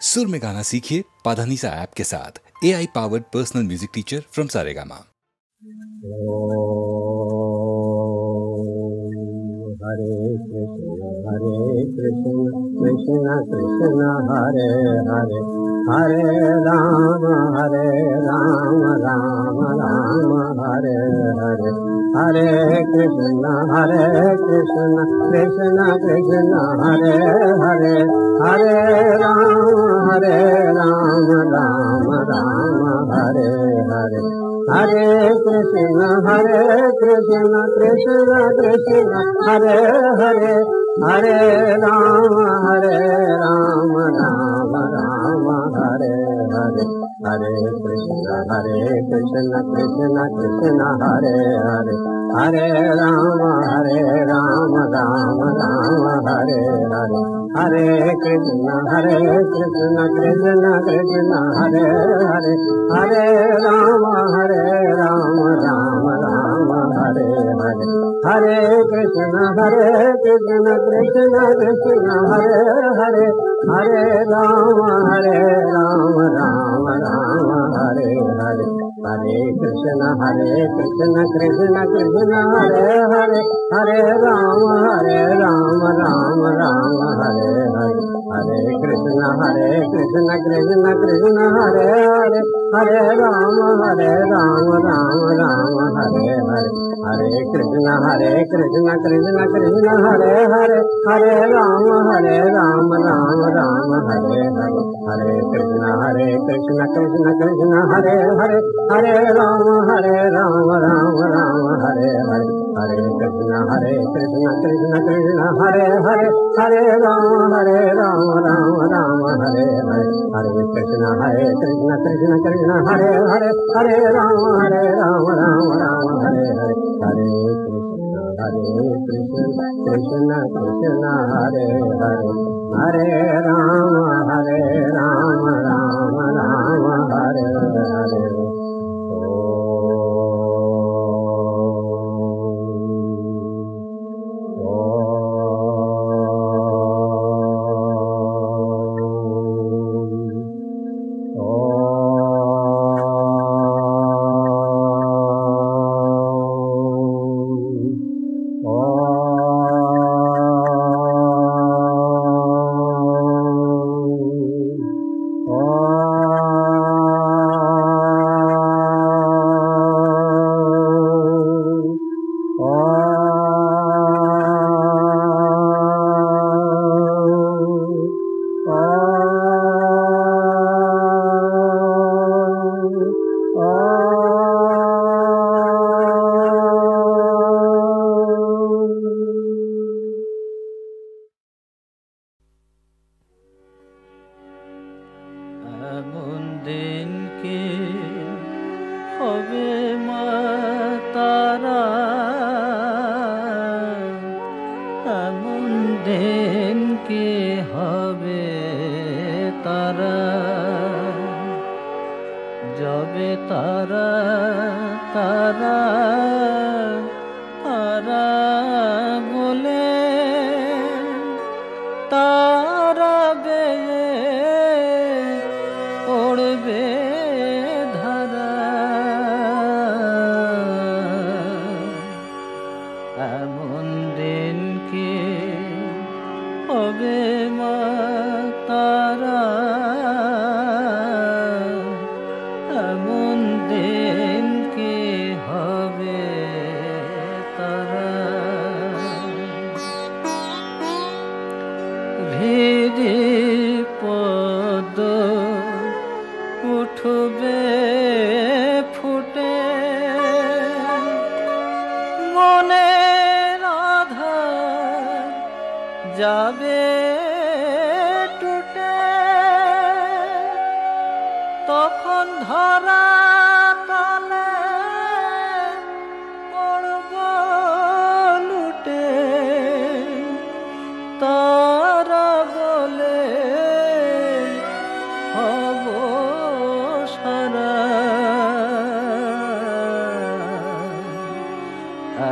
सुर में गाना सीखिए पाधानीसा ऐप के साथ। AI powered personal music teacher from Saregama. हरे कृष्ण कृष्ण कृष्ण हरे हरे, हरे राम राम राम हरे हरे, हरे कृष्ण कृष्ण कृष्ण हरे हरे, हरे राम राम राम हरे हरे, हरे कृष्ण कृष्ण कृष्ण हरे हरे, हरे राम राम राम हरे हरे, हरे कृष्ण कृष्ण कृष्ण हरे हरे, हरे राम राम राम हरे हरे, हरे कृष्ण कृष्ण कृष्ण हरे हरे, हरे राम राम राम हरे हरे, हरे कृष्ण कृष्ण कृष्ण हरे हरे, हरे राम राम राम हरे हरे, हरे कृष्ण कृष्ण कृष्ण हरे हरे, हरे राम राम राम हरे हरे, हरे कृष्ण कृष्ण कृष्ण हरे हरे, हरे राम राम राम हरे हरे, हरे कृष्ण कृष्ण कृष्ण हरे हरे, हरे राम राम राम हरे हरे, हरे कृष्ण कृष्ण कृष्ण हरे हरे, हरे राम राम राम हरे हरे, हरे कृष्ण कृष्ण कृष्ण हरे हरे, हरे राम राम राम हरे हरे, हरे कृष्ण कृष्ण कृष्ण हरे हरे, हरे राम राम राम हरे हरे, हरे कृष्ण कृष्ण कृष्ण हरे हरे, हरे राम राम राम हरे हरे।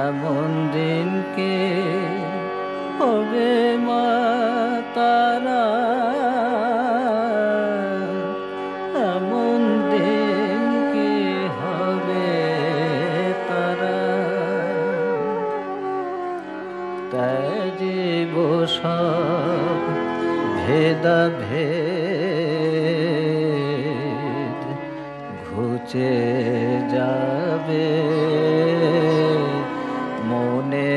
এমন দিন কে হবে মা ভেদ ঘুচে যাবে মনে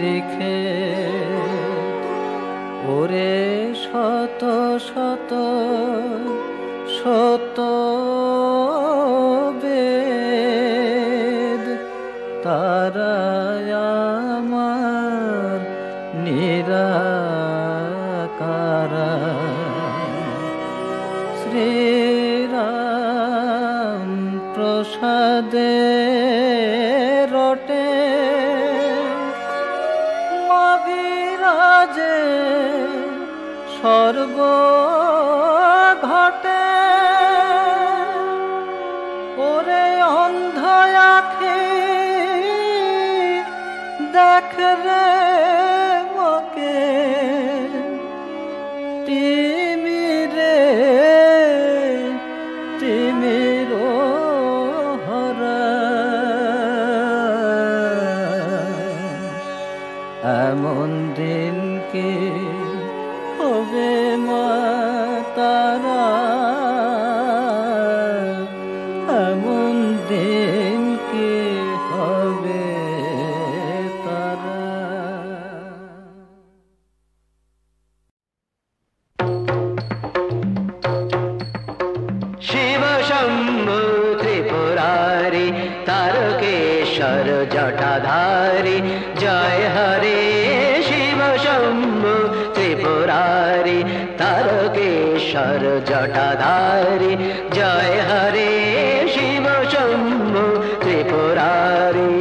রেখে ওরে শত শত শত বেদ তারায় আমার নিরাকারা শ্রীরাম প্রসাদে রটে মবিরাজে সর্ব ঘটে ওরে অন্ধ আঁখি দেখ রে মকে তিমিরে তিমির হরা এমন দিন কি হবে মা তারা এমন দিন কি হবে তারা শিব শম্ভু ত্রিপুরারি তারকেশ্বর জটাধারী জয় হরে শিব শম্ভু ত্রিপুরারি তারকেশ্বর জটাধারী জয় হরে শিব শম্ভু ত্রিপুরারি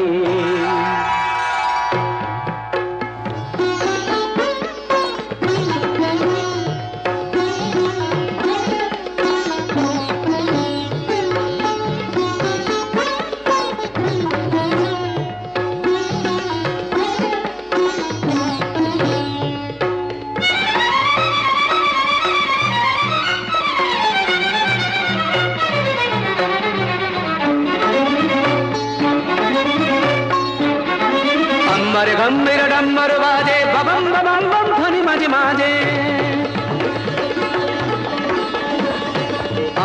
गंभीर डम्बर बाजे बबम बबम बम ध्वनि माजे माजे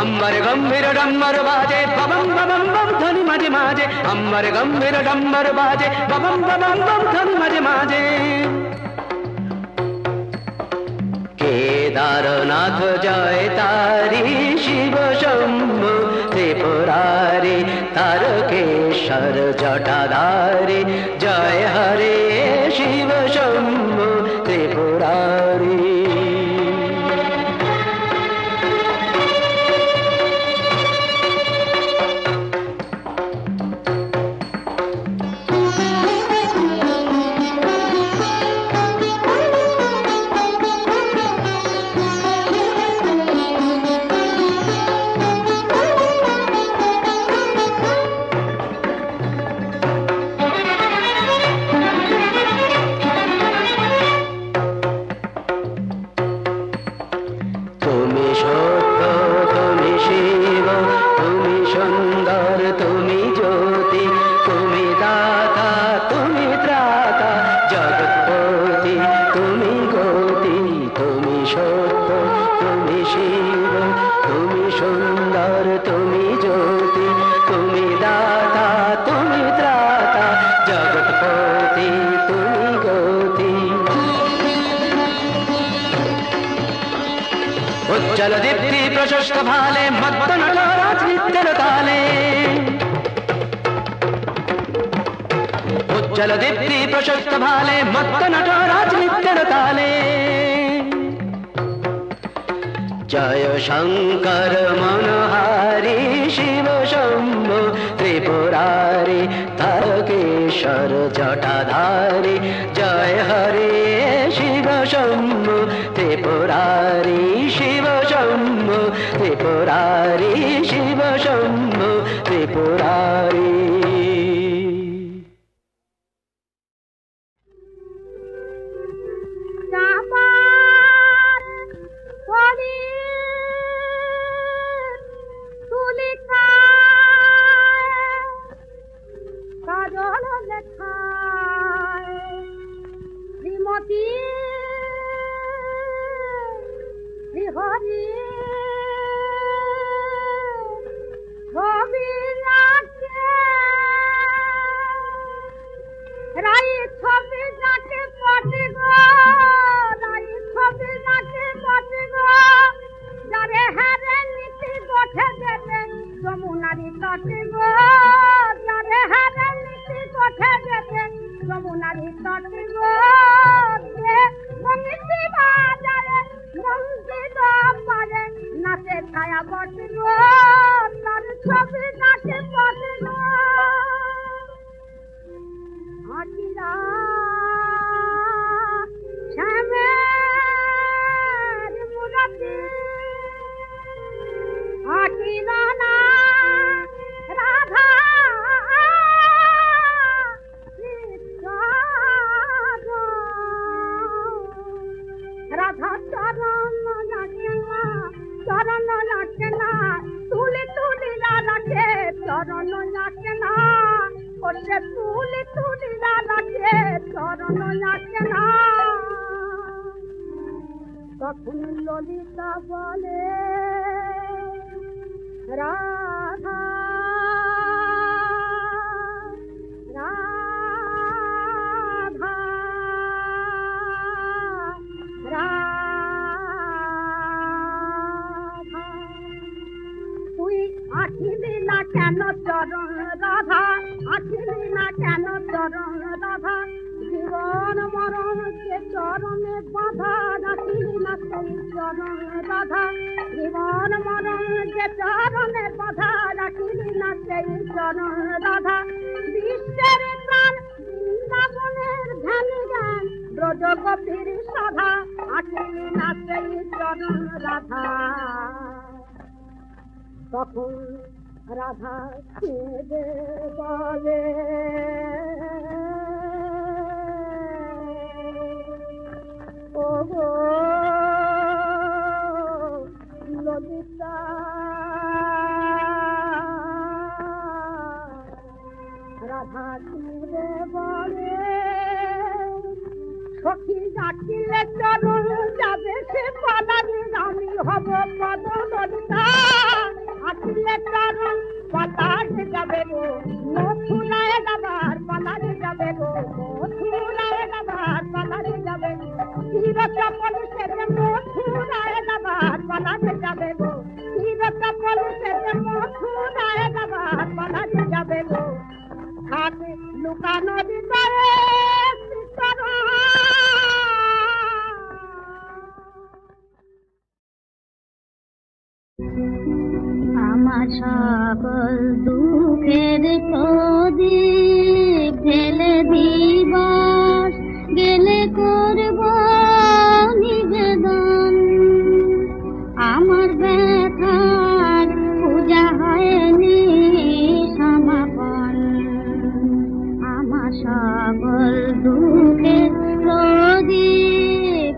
अम्बर गंभीर डम्बर बाजे बबम बबम बम ध्वनि माजे माजे अम्बर गंभीर डम्बर बाजे बबम बबम बम ध्वनि माजे माजे केदारनाथ जय तारी शिव शंभु त्रिपुरारी तारकेश्वर जटाधारी जय हरे शिव शंभु त्रिपुरारी उज्ज्वल दीप्ति प्रशस्त भाले मत्त नटराज नित्य ताले उज्ज्वल दीप्ति प्रशस्त भाले मत्त नटराज नित्य ताले जय शंकर मनहारी शिव शंभु त्रिपुरारी तारकेश्वर जटाधारी जय हरे शिव शंभु त्रिपुरारी शिव शंभु त्रिपुरारी शिव शंभु त्रिपुरारी শ্রীহরি ছবি নাচে রাই ছবি নাচে পটে গো রাই ছবি নাচে পটে গো যারে হারে নীতি গঠে দেবে যমুনারি তটে গো যারে হারে নীতি গঠে দেবে যমুনারি তটে গো মঙ্গি বাজারে মঙ্গি পারে নাচে ছায়া বটে গো তার ছবি নাচে পটে গো আটিরা শ্যামের মুরাতি আটিরা না রাধা রাধা চরণ লাগে না তুলি তুলি রাধে চরণ লাগে না ওরে তুলি তুলি রাধে চরণ লাগে না তখন ললিতা বলে রাধা রাধা রাধা তুই আসিলি না কেন চরণ রাধা আসিলি না কেন চরণ রাধা জীবন মরণ যে চরণে বাধা রাখিলি না সেই চরণ রাধা জীবন মরণ যে চরণে বাধা রাখিলি না সেই চরণ রাধা বিশ্বের প্রাণ বৃন্দাবনের ধ্যান জ্ঞান ব্রজ গভীর সাধা আসিলি না সেই চরণ রাধা তখন রাধা কেঁদে বলে ও গো ললিতা রাধা কেঁদে বলে সখী ডাকিলে চরণ যাবে সে পালানি আমি হব পদ ললিতা আসলে চরণ পালাতে যাবে গো মথুরায় যাবার পালাতে যাবে গো মথুরায় যাবার পালাতে যাবে চিরচপল সেরে মথুরায় যাবার পালাতে যাবে গো চিরচপল সেরে মথুরায় যাবার পালাতে যাবে গো হাতে লুকানো ভিতরে আমার সকল দুঃখের প্রদীপ ঢেলে দিবস গেলে করব নিবেদন আমার ব্যথার পূজা হয়নি সমাপন আমার সকল দুঃখের প্রদীপ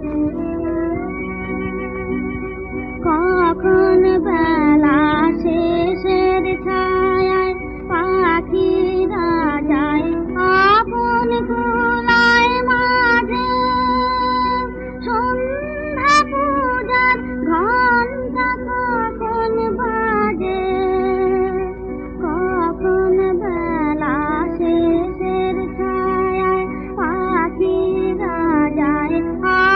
কখন বেলা শেষের ছায়ায় পাখিরা যায় আপন কুলায় মাঝে সন্ধ্যা পূজার ঘণ্টা কখন বাজে কখন বেলা শেষের ছায়ায় পাখিরা যায়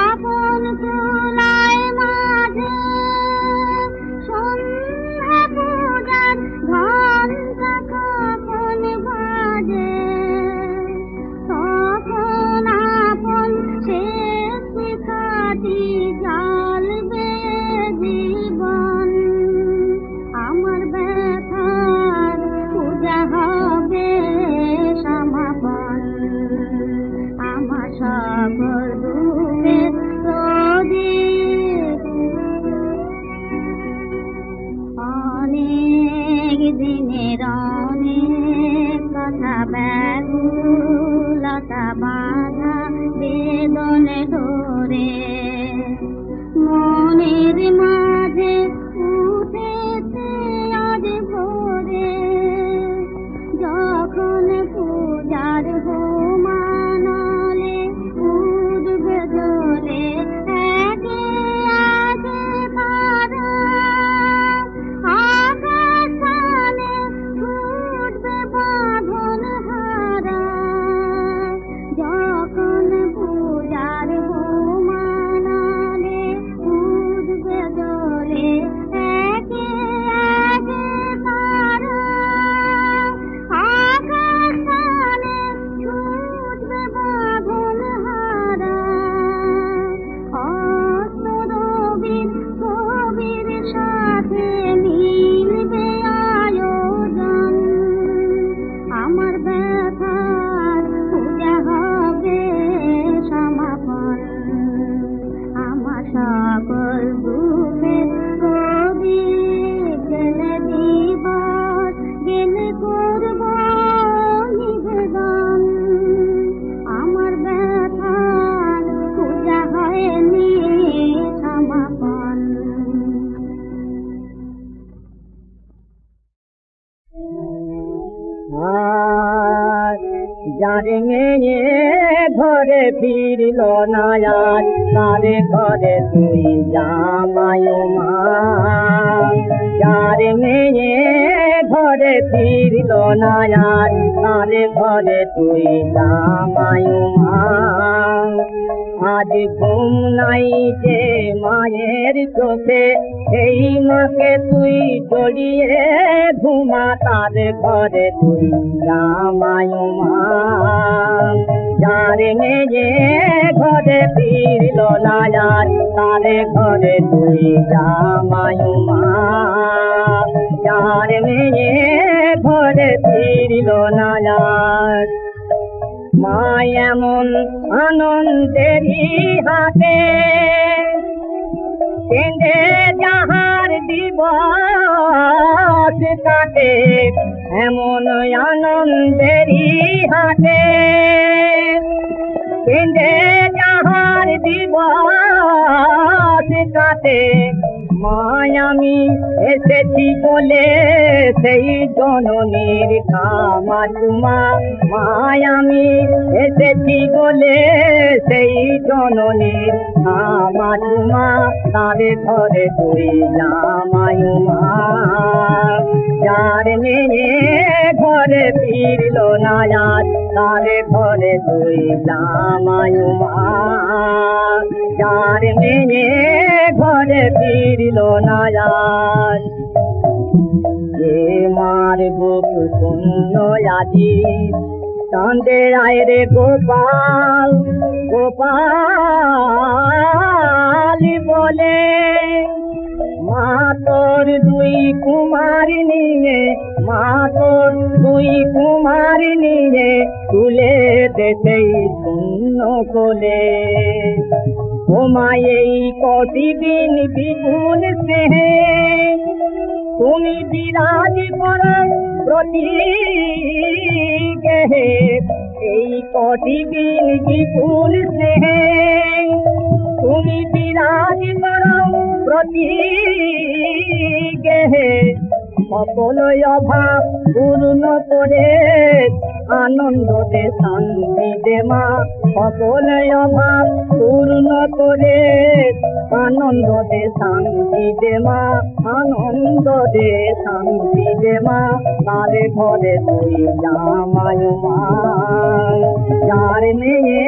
আপন কুলায় মাঝে যারে মেয়ে ঘরে ফিরল না আর তারে ঘরে তুই জামাই মা যারে মেয়ে ঘরে ফিরল না আর তারে ঘরে তুই জামাই মা আজ ঘুম নাই যে মায়ের চোখে সেই মাকে তুই জড়িয়ে ঘুমা তার ঘরে তুই জামাই মা যারে মেয়ে ঘরে ফিরল না আর তারে ঘরে তুই জামাই মা যারে মেয়ে ঘরে ফিরল না আর মা এমন আনন্দেরই হাতে কেঁদে যাহার দিবস কাটে এমন আনন্দেরই হাতে কেঁদে যাহার দিবস কাটে মায় আমি এসেছি বলে সেই জননীর ক্ষমা চুমা মায় আমি এসেছি বলে সেই জননীর ক্ষমা চুমা তারে ঘরে তুই জামাই মা যার মেয়ে ঘরে ফিরল না আর তারে ঘরে তুই জামাই মা যার মেয়ে ঘরে ফিরল না আর যে মার বুক শূন্য আজি কান্দে আয় রে গোপাল গোপাল বলে মা তোর দুই কুমারী নিয়ে মা তোর দুই কুমারী নিয়ে তুলে দেশেই শূন্য কোলে ও মা এই কটি দিন বিপুল স্নেহে তুমি বিরাজ করো প্রতি গেহে এই কটি দিন বিপুল স্নেহে তুমি বিরাজ করো প্রতি গেহে সকল অভাব পূর্ণ করে আনন্দ দে শান্তি দে মা সকল অভাব পূর্ণ করে আনন্দ দে শান্তি দে মা আনন্দ দে শান্তি দে মা তারে ঘরে তুই জামাই মা যার মেয়ে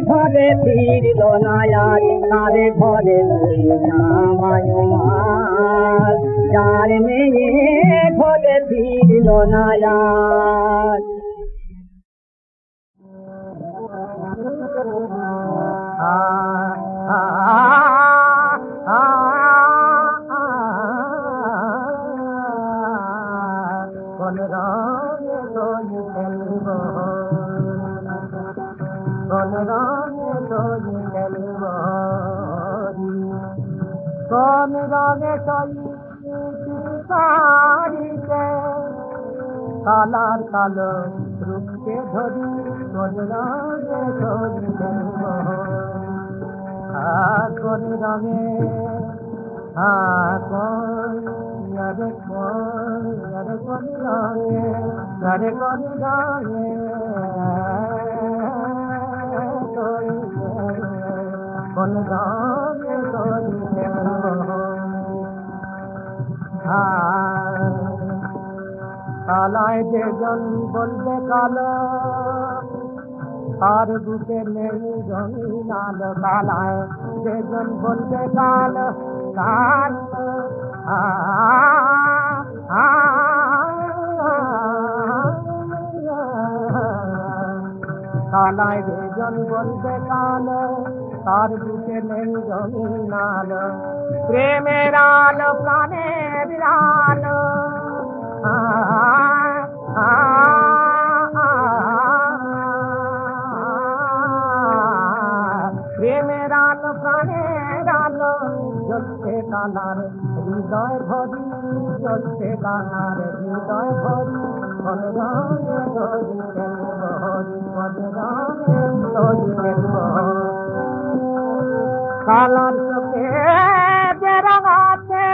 ঘরে ফিরল না আর তারে ঘরে তুই জামাই মা যার মেয়ে ঘরে ফিরল না আর কোন রঙে তোই খেলব কোন রঙে তোই খেলব কোন রঙে তোই পারিতে কালার কালো রূপকে ধরি কোন রঙে তোই খেলব কোন রঙে কোন यारे कोन रंगे यारे कोन रंगे कोन रंगे कालाय जे जन बोलबे कालो আর বুকে নেই রঙিন আলো কালায় যে জন বলবে কালো কালো কালায় যে জন বলবে কালো তার বুকে নেই রঙিন আলো প্রেমের আলো প্রাণের আলো প্রেমের আলো প্রাণের আলো জ্বলছে কালার হৃদয় ভরি জ্বলছে কালার হৃদয় ভরি কোন রঙে ধরি খেলব কোন রঙে ধরি খেলব কালার চোখে যে রঙ আছে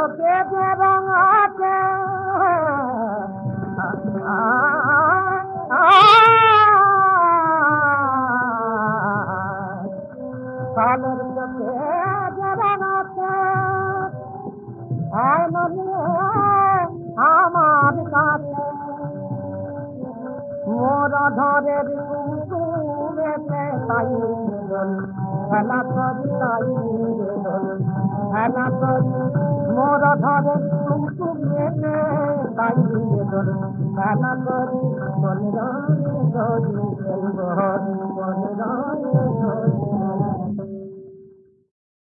পেটে রং আছে কালের পেটে রং আছে আমার কাছে মোর ধরের কুমকুমেতে তাই খেলা করি তাই খেলা করি মোর ধরের কুমকুমেতে তাই খেলা করি মনে রানি গরি মনে রানি